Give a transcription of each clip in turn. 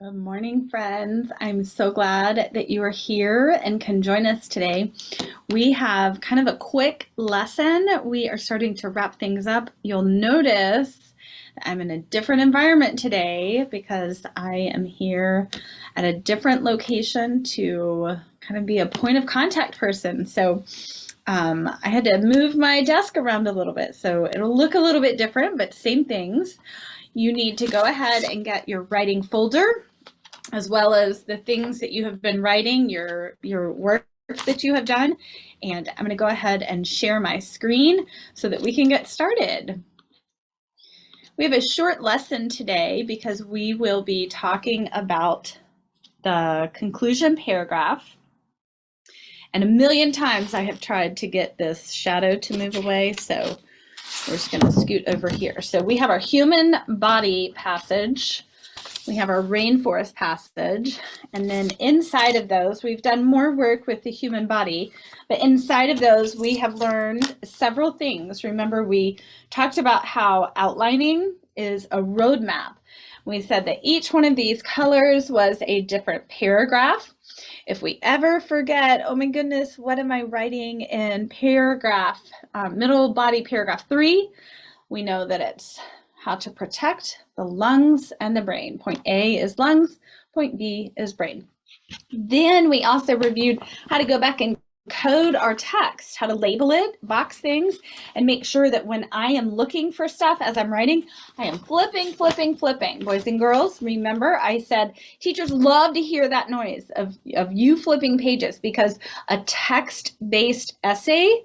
Good morning, friends. I'm so glad that you are here and can join us today. We have kind of a quick lesson. We are starting to wrap things up. You'll notice that I'm in a different environment today because I am here at a different location to kind of be a point of contact person. So I had to move my desk around a little bit, so it'll look a little bit different, but same things. You need to go ahead and get your writing folder, as well as the things that you have been writing, your work that you have done. And I'm going to go ahead and share my screen so that we can get started. We have a short lesson today because we will be talking about the conclusion paragraph. And a million times I have tried to get this shadow to move away, so we're just going to scoot over here. So we have our human body passage. We have our rainforest passage, and then inside of those, we've done more work with the human body, but inside of those, we have learned several things. Remember, we talked about how outlining is a roadmap. We said that each one of these colors was a different paragraph. If we ever forget, oh my goodness, what am I writing in paragraph, middle body paragraph 3, we know that it's how to protect the lungs and the brain. Point A is lungs, point B is brain. Then we also reviewed how to go back and code our text, how to label it, box things, and make sure that when I am looking for stuff as I'm writing, I am flipping. Boys and girls, remember I said teachers love to hear that noise of you flipping pages, because a text-based essay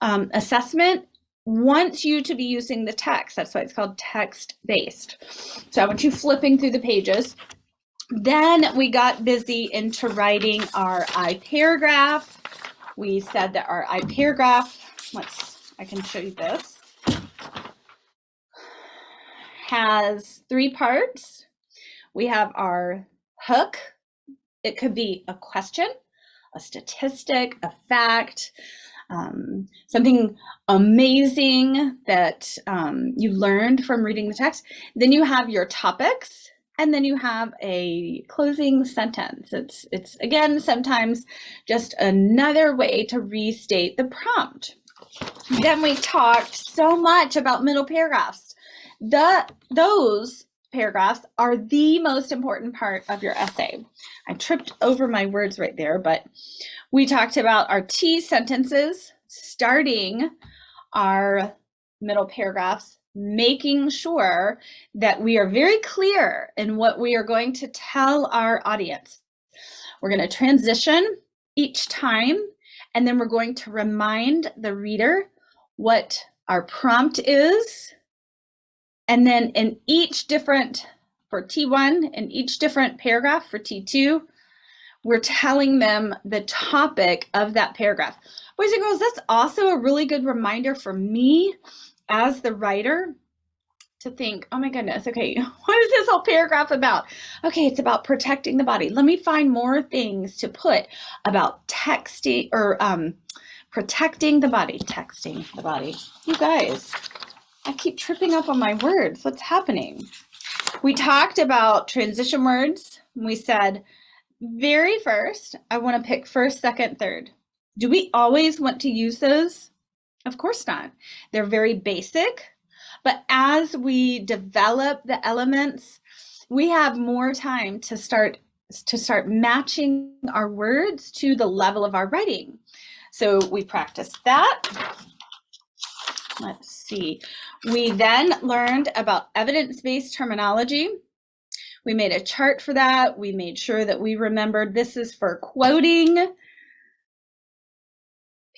assessment wants you to be using the text. That's why it's called text-based. So I want you flipping through the pages. Then we got busy into writing our I paragraph. We said that our I paragraph, I can show you this, has 3 parts. We have our hook. It could be a question, a statistic, a fact, something amazing that you learned from reading the text. Then you have your topics, and then you have a closing sentence. It's again, sometimes just another way to restate the prompt. Then we talked so much about middle paragraphs. Those paragraphs are the most important part of your essay. I tripped over my words right there, but we talked about our T sentences, starting our middle paragraphs, making sure that we are very clear in what we are going to tell our audience. We're going to transition each time, and then we're going to remind the reader what our prompt is. And then in each different, for T1, in each different paragraph for T2, we're telling them the topic of that paragraph. Boys and girls, that's also a really good reminder for me as the writer to think, oh my goodness, okay, what is this whole paragraph about? Okay, it's about protecting the body. Let me find more things to put about texting or protecting the body, texting the body. You guys, I keep tripping up on my words. What's happening? We talked about transition words. We said, very first, I want to pick first, second, third. Do we always want to use those? Of course not. They're very basic, but as we develop the elements, we have more time to start matching our words to the level of our writing. So we practiced that. Let's see. We then learned about evidence-based terminology. We made a chart for that. We made sure that we remembered this is for quoting,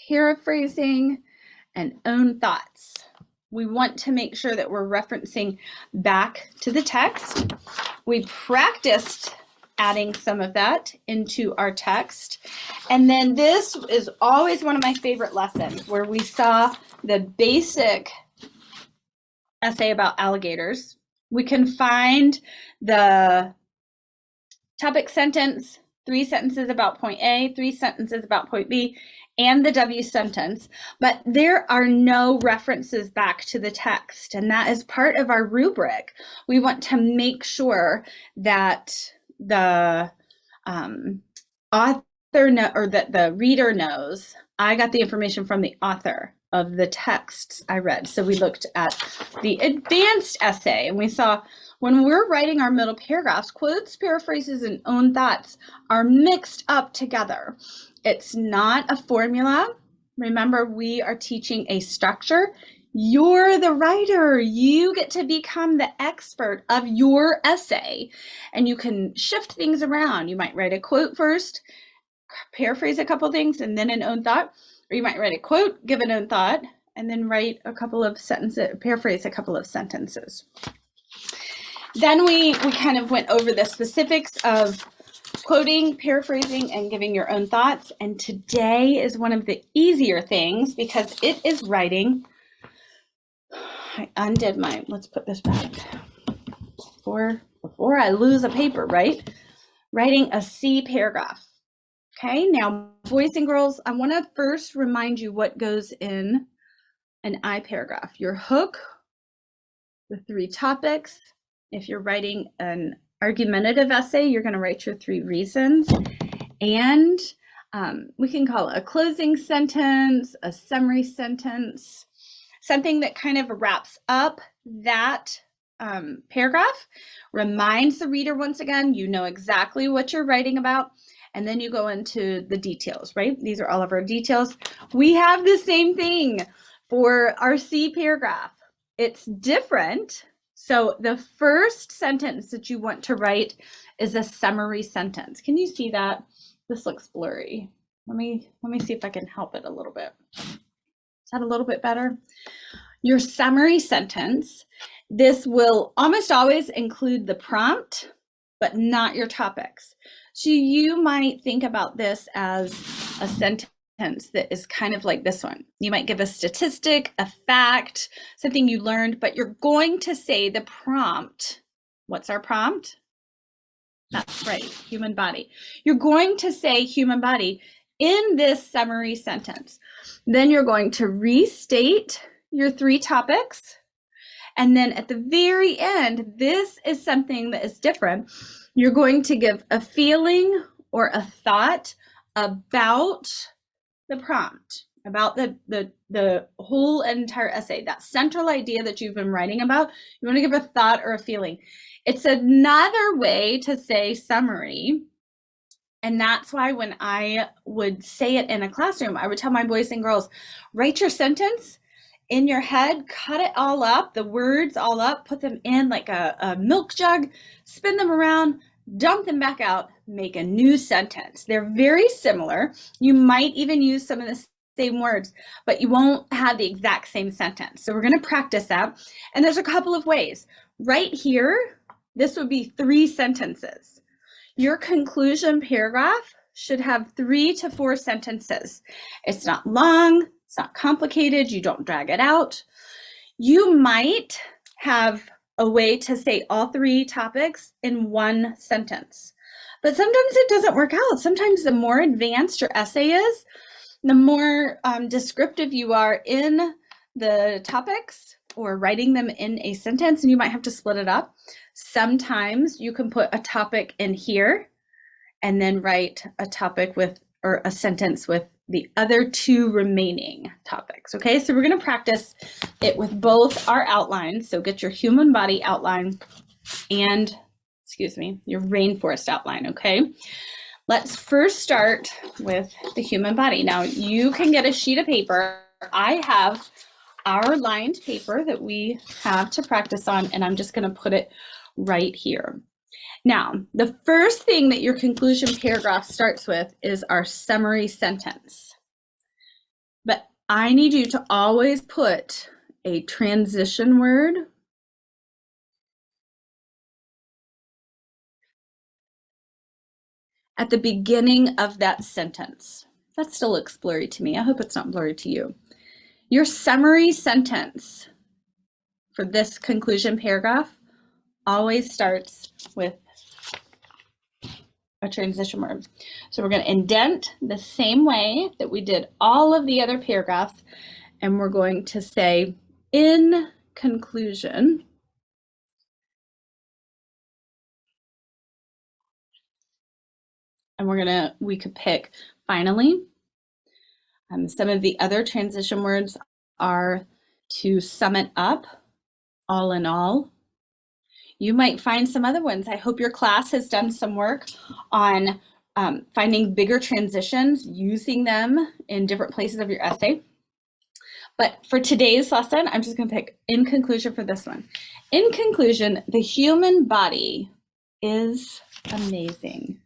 paraphrasing, and own thoughts. We want to make sure that we're referencing back to the text. We practiced adding some of that into our text. And then this is always one of my favorite lessons, where we saw the basic essay about alligators. We can find the topic sentence, 3 sentences about point A, 3 sentences about point B, and the W sentence, but there are no references back to the text, and that is part of our rubric. We want to make sure that the author or that the reader knows, I got the information from the author of the texts I read. So we looked at the advanced essay, and we saw when we're writing our middle paragraphs, quotes, paraphrases, and own thoughts are mixed up together. It's not a formula. Remember, we are teaching a structure. You're the writer. You get to become the expert of your essay, and you can shift things around. You might write a quote first, paraphrase a couple things, and then an own thought. Or you might write a quote, give an own thought, and then write a couple of sentences, paraphrase a couple of sentences. Then we kind of went over the specifics of quoting, paraphrasing, and giving your own thoughts. And today is one of the easier things because it is writing. I undid mine. Let's put this back before I lose a paper, right? Writing a C paragraph. Okay, now boys and girls, I want to first remind you what goes in an I paragraph. Your hook, the 3 topics. If you're writing an argumentative essay, you're going to write your 3 reasons. And we can call it a closing sentence, a summary sentence, something that kind of wraps up that paragraph, reminds the reader once again, you know exactly what you're writing about. And then you go into the details, right? These are all of our details. We have the same thing for our C paragraph. It's different. So the first sentence that you want to write is a summary sentence. Can you see that? This looks blurry. Let me see if I can help it a little bit. Is that a little bit better? Your summary sentence, this will almost always include the prompt, but not your topics. So you might think about this as a sentence that is kind of like this one. You might give a statistic, a fact, something you learned, but you're going to say the prompt. What's our prompt? That's right, human body. You're going to say human body in this summary sentence. Then you're going to restate your 3 topics. And then at the very end, this is something that is different. You're going to give a feeling or a thought about the prompt, about the whole entire essay, that central idea that you've been writing about. You want to give a thought or a feeling. It's another way to say summary. And that's why when I would say it in a classroom, I would tell my boys and girls, write your sentence in your head, cut it all up, the words all up, put them in like a milk jug, spin them around, dump them back out, make a new sentence. They're very similar. You might even use some of the same words, but you won't have the exact same sentence. So we're going to practice that. And there's a couple of ways. Right here, this would be 3 sentences. Your conclusion paragraph should have 3 to 4 sentences. It's not long. It's not complicated. You don't drag it out. You might have a way to say all 3 topics in 1 sentence, but sometimes it doesn't work out. Sometimes the more advanced your essay is, the more descriptive you are in the topics or writing them in a sentence, and you might have to split it up. Sometimes you can put a topic in here and then write a topic with, or a sentence with, the other 2 remaining topics. Okay, so we're going to practice it with both our outlines. So get your human body outline and, your rainforest outline. Okay, let's first start with the human body. Now you can get a sheet of paper. I have our lined paper that we have to practice on, and I'm just going to put it right here. Now, the first thing that your conclusion paragraph starts with is our summary sentence. But I need you to always put a transition word at the beginning of that sentence. That still looks blurry to me. I hope it's not blurry to you. Your summary sentence for this conclusion paragraph always starts with a transition word. So we're going to indent the same way that we did all of the other paragraphs, and we're going to say, in conclusion, and we could pick finally. Some of the other transition words are to sum it up, all in all. You might find some other ones. I hope your class has done some work on finding bigger transitions, using them in different places of your essay. But for today's lesson, I'm just going to pick in conclusion for this one. In conclusion, the human body is amazing.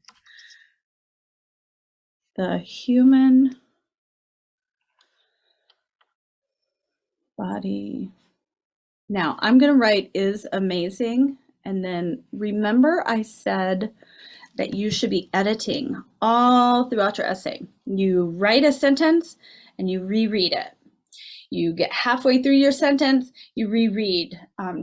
The human body. Now, I'm going to write is amazing. And then remember I said that you should be editing all throughout your essay. You write a sentence and you reread it. You get halfway through your sentence, you reread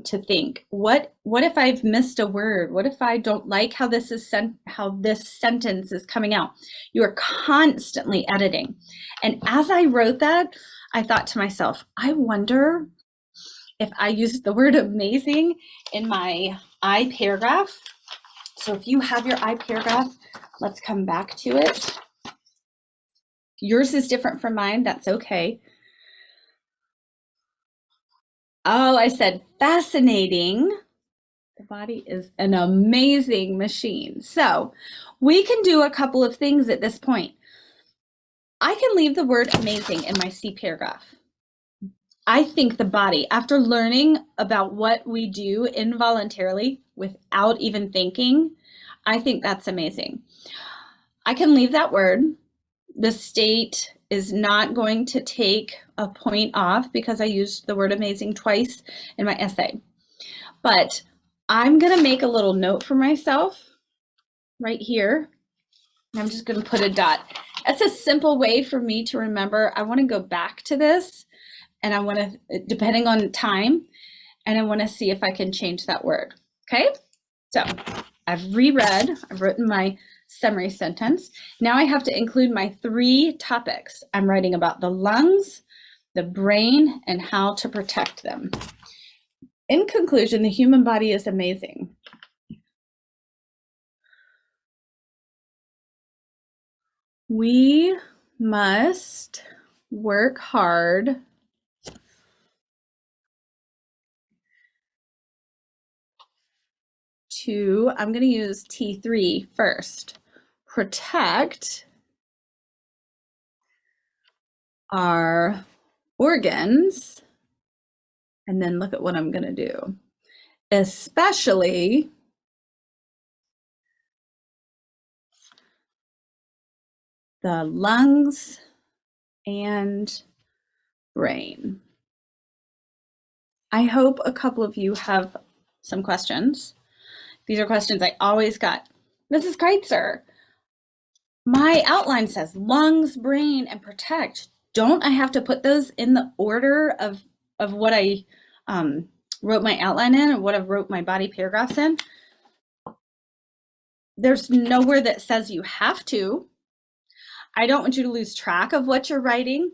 to think, what if I've missed a word? What if I don't like how this sentence is coming out? You are constantly editing. And as I wrote that, I thought to myself, I wonder if I used the word amazing in my I paragraph. So if you have your I paragraph, let's come back to it. Yours is different from mine, that's okay. Oh, I said fascinating. The body is an amazing machine. So we can do a couple of things at this point. I can leave the word amazing in my C paragraph. I think the body, after learning about what we do involuntarily without even thinking, I think that's amazing. I can leave that word. The state is not going to take a point off because I used the word amazing twice in my essay. But I'm going to make a little note for myself right here. I'm just going to put a dot. That's a simple way for me to remember. I want to go back to this, and I want to, depending on time, and I want to see if I can change that word. Okay, so I've reread, I've written my summary sentence. Now I have to include my 3 topics. I'm writing about the lungs, the brain, and how to protect them. In conclusion, the human body is amazing. We must work hard to, I'm going to use T3 first, protect our organs, and then look at what I'm going to do, especially the lungs and brain. I hope a couple of you have some questions. These are questions I always got. Mrs. Kreitzer, my outline says lungs, brain, and protect. Don't I have to put those in the order of what I wrote my outline in and what I wrote my body paragraphs in? There's nowhere that says you have to. I don't want you to lose track of what you're writing.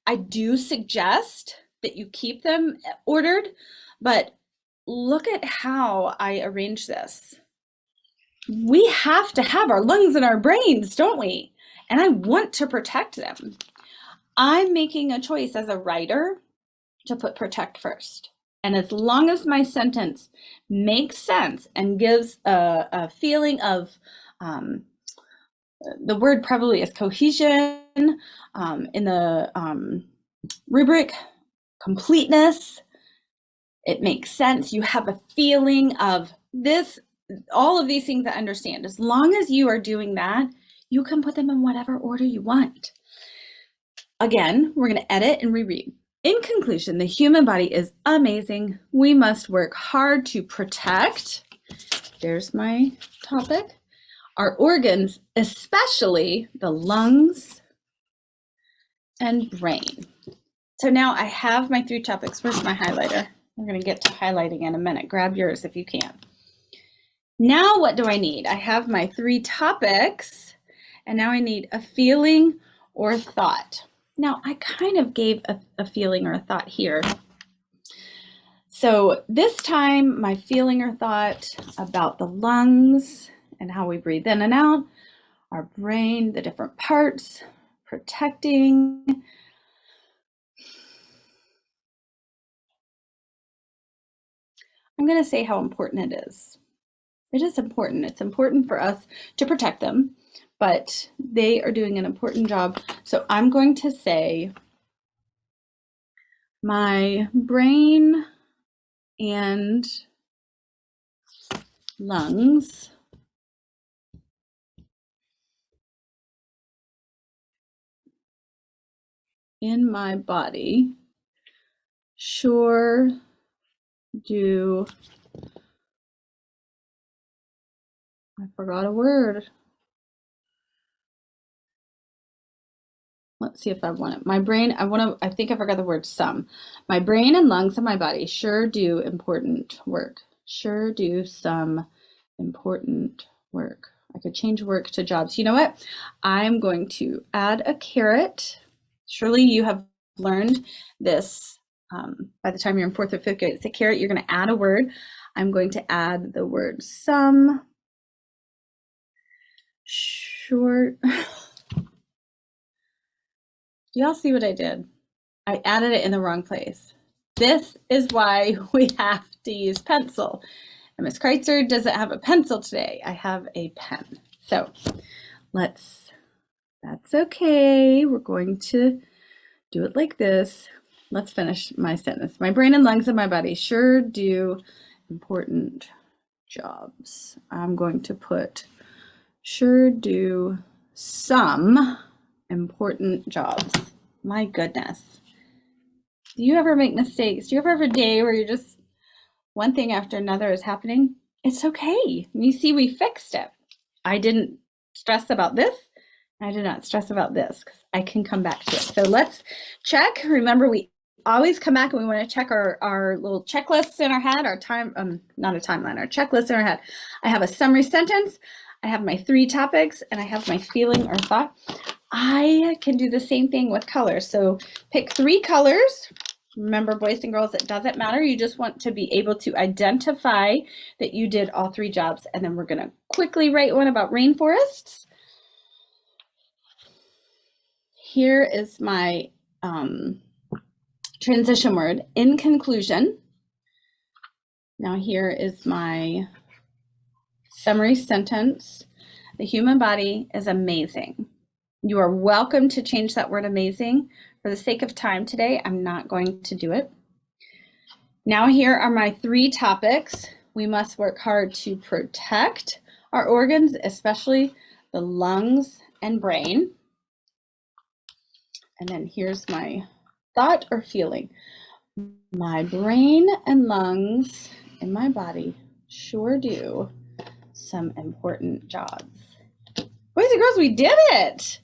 I do suggest that you keep them ordered, but look at how I arrange this. We have to have our lungs and our brains, don't we? And I want to protect them. I'm making a choice as a writer to put protect first. And as long as my sentence makes sense and gives a feeling of, the word probably is cohesion, in the rubric, completeness, it makes sense. You have a feeling of this, all of these things I understand. As long as you are doing that, you can put them in whatever order you want. Again, we're going to edit and reread. In conclusion, the human body is amazing. We must work hard to protect, there's my topic, our organs, especially the lungs and brain. So now I have my 3 topics. Where's my highlighter? We're going to get to highlighting in a minute. Grab yours if you can. Now what do I need? I have my 3 topics, and now I need a feeling or thought. Now I kind of gave a feeling or a thought here. So this time my feeling or thought about the lungs and how we breathe in and out our brain, the different parts, protecting. I'm going to say how important it is. It is important. It's important for us to protect them, but they are doing an important job. So I'm going to say my brain and lungs in my body sure do. I forgot a word. Let's see if I want it. My brain, I think I forgot the word some. My brain and lungs in my body sure do important work. Sure do some important work. I could change work to jobs. You know what? I'm going to add a caret. Surely you have learned this by the time you're in 4th or 5th grade. It's a caret. You're going to add a word. I'm going to add the word some. Short. Do y'all see what I did? I added it in the wrong place. This is why we have to use pencil. And Miss Kreitzer doesn't have a pencil today. I have a pen. So that's okay. We're going to do it like this. Let's finish my sentence. My brain and lungs in my body sure do important jobs. I'm going to put sure do some important jobs. My goodness. Do you ever make mistakes? Do you ever have a day where you're just one thing after another is happening? It's okay. You see, we fixed it. I didn't stress about this. I did not stress about this because I can come back to it. So let's check. Remember, we always come back and we want to check our little checklists in our head, our not a timeline, our checklist in our head. I have a summary sentence. I have my 3 topics and I have my feeling or thought. I can do the same thing with colors. So pick 3 colors. Remember, boys and girls, it doesn't matter. You just want to be able to identify that you did all 3 jobs. And then we're going to quickly write one about rainforests. Here is my transition word, in conclusion. Now here is my summary sentence. The human body is amazing. You are welcome to change that word amazing. For the sake of time today, I'm not going to do it. Now here are my 3 topics. We must work hard to protect our organs, especially the lungs and brain. And then here's my thought or feeling. My brain and lungs in my body sure do some important jobs. Boys and girls, we did it.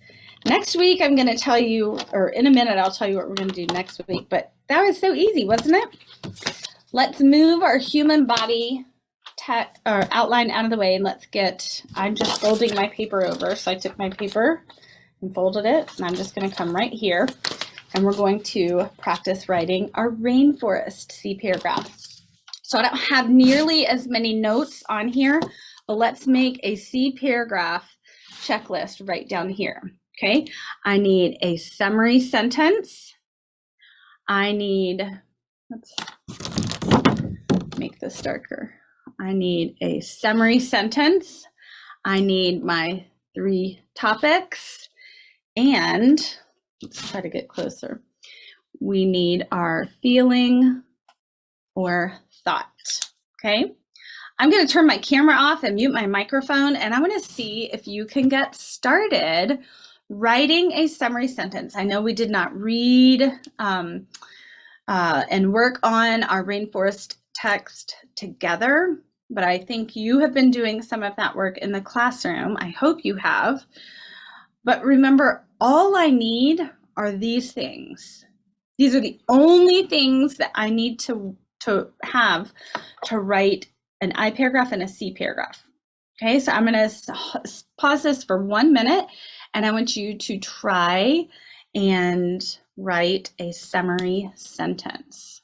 Next week, I'm going to tell you, or in a minute, I'll tell you what we're going to do next week. But that was so easy, wasn't it? Let's move our human body outline out of the way, and let's get, I'm just folding my paper over. So I took my paper and folded it, and I'm just going to come right here, and we're going to practice writing our rainforest C paragraph. So I don't have nearly as many notes on here, but let's make a C paragraph checklist right down here. Okay, I need a summary sentence. I need, let's make this darker. I need a summary sentence. I need my 3 topics, and let's try to get closer. We need our feeling or thought. Okay, I'm going to turn my camera off and mute my microphone, and I want to see if you can get started writing a summary sentence. I know we did not read and work on our rainforest text together, but I think you have been doing some of that work in the classroom. I hope you have. But remember, all I need are these things. These are the only things that I need to have to write an I paragraph and a C paragraph. Okay, so I'm going to pause this for 1 minute, and I want you to try and write a summary sentence.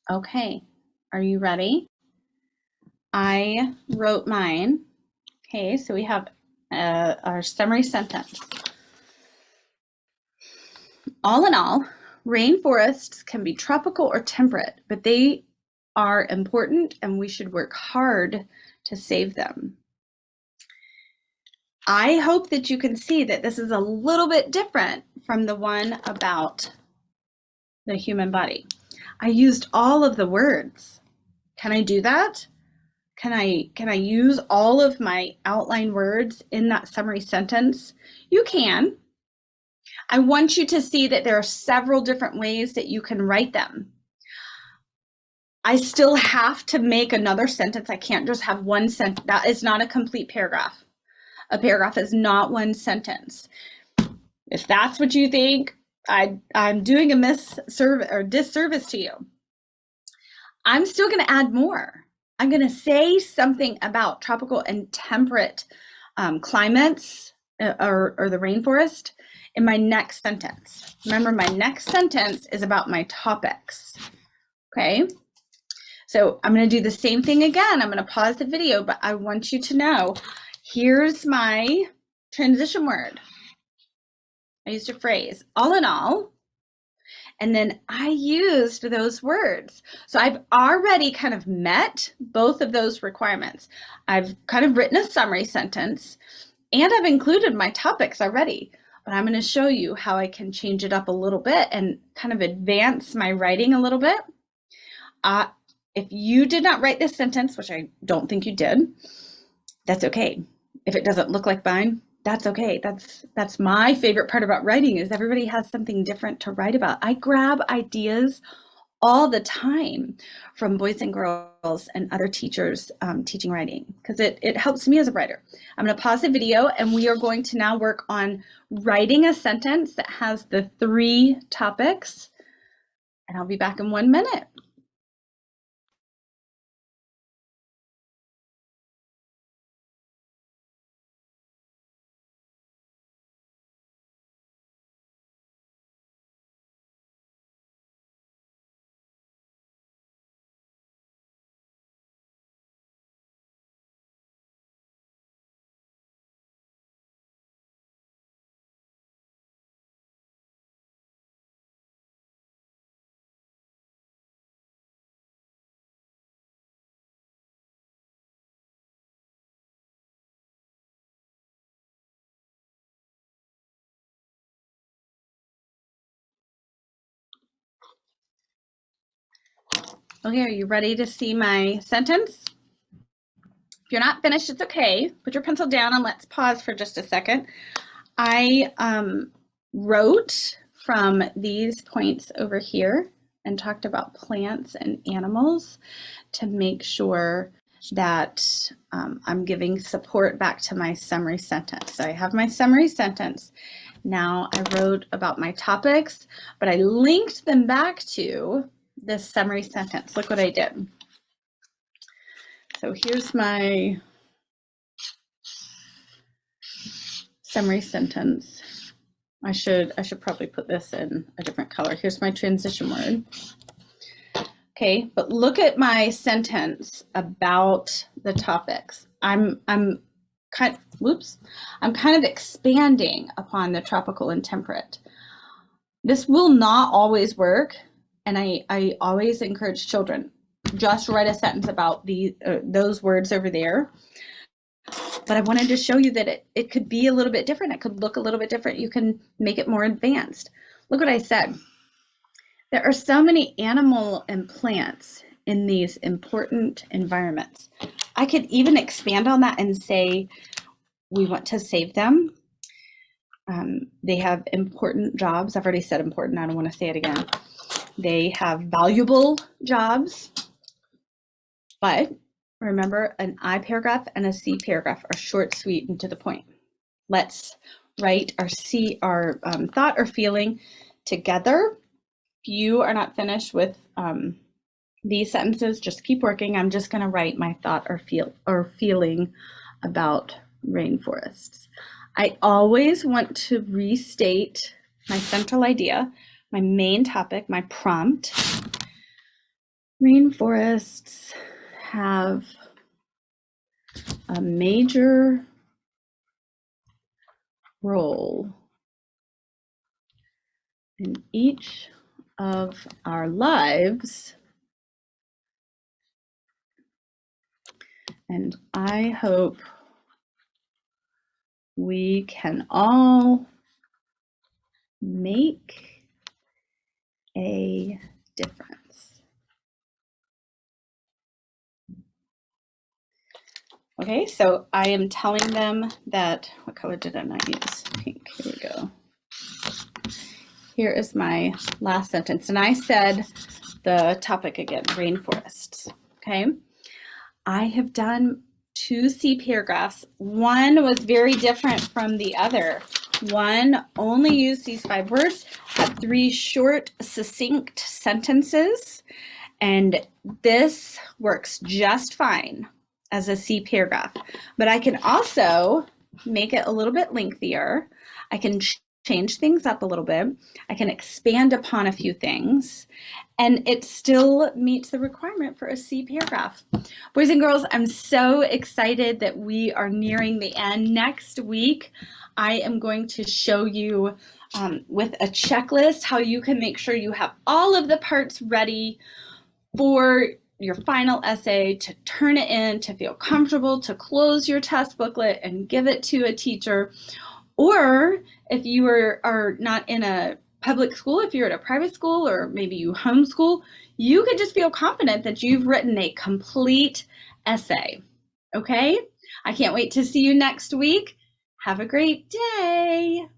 Okay, are you ready? I wrote mine. Okay, so we have our summary sentence. All in all, rainforests can be tropical or temperate, but they are important and we should work hard to save them. I hope that you can see that this is a little bit different from the one about the human body. I used all of the words. Can I do that? Can I use all of my outline words in that summary sentence? You can. I want you to see that there are several different ways that you can write them. I still have to make another sentence. I can't just have one sentence. That is not a complete paragraph. A paragraph is not one sentence. If that's what you think, I'm doing a disservice to you. I'm still going to add more. I'm going to say something about tropical and temperate climates or the rainforest in my next sentence. Remember, my next sentence is about my topics. Okay, so I'm going to do the same thing again. I'm going to pause the video, but I want you to know, here's my transition word. I used a phrase, all in all, and then I used those words. So I've already kind of met both of those requirements. I've kind of written a summary sentence and I've included my topics already, but I'm going to show you how I can change it up a little bit and kind of advance my writing a little bit. If you did not write this sentence, which I don't think you did, that's okay. If it doesn't look like mine, that's okay. That's my favorite part about writing, is everybody has something different to write about. I grab ideas all the time from boys and girls and other teachers teaching writing, because it helps me as a writer. I'm going to pause the video and we are going to now work on writing a sentence that has the 3 topics, and I'll be back in 1 minute. Okay, are you ready to see my sentence? If you're not finished, it's okay. Put your pencil down and let's pause for just a second. I wrote from these points over here and talked about plants and animals to make sure that I'm giving support back to my summary sentence. So I have my summary sentence. Now I wrote about my topics, but I linked them back to this summary sentence. Look what I did. So here's my summary sentence. I should probably put this in a different color. Here's my transition word. Okay, but look at my sentence about the topics. I'm kind of expanding upon the tropical and temperate. This will not always work, and I always encourage children, just write a sentence about those words over there. But I wanted to show you that it could be a little bit different. It could look a little bit different. You can make it more advanced. Look what I said. There are so many animal and plants in these important environments. I could even expand on that and say, we want to save them. They have important jobs. I've already said important. I don't want to say it again. They have valuable jobs. But remember, an I paragraph and a C paragraph are short, sweet, and to the point. Let's write our thought or feeling together. If you are not finished with these sentences, just keep working. I'm just going to write my thought or feeling about rainforests. I always want to restate my central idea, my main topic, my prompt. Rainforests have a major role in each of our lives, and I hope we can all make a difference. Okay, so I am telling them that, what color did I not use? Pink, here we go. Here is my last sentence, and I said the topic again, rainforests, okay? I have done 2 C paragraphs. One was very different from the other. One only used these 5 words, had 3 short, succinct sentences, and this works just fine as a C paragraph. But I can also make it a little bit lengthier. I can change things up a little bit. I can expand upon a few things, and it still meets the requirement for a C paragraph. Boys and girls, I'm so excited that we are nearing the end. Next week, I am going to show you with a checklist how you can make sure you have all of the parts ready for your final essay, to turn it in, to feel comfortable, to close your test booklet and give it to a teacher. Or if you are not in a public school, if you're at a private school, or maybe you homeschool, you could just feel confident that you've written a complete essay. Okay? I can't wait to see you next week. Have a great day.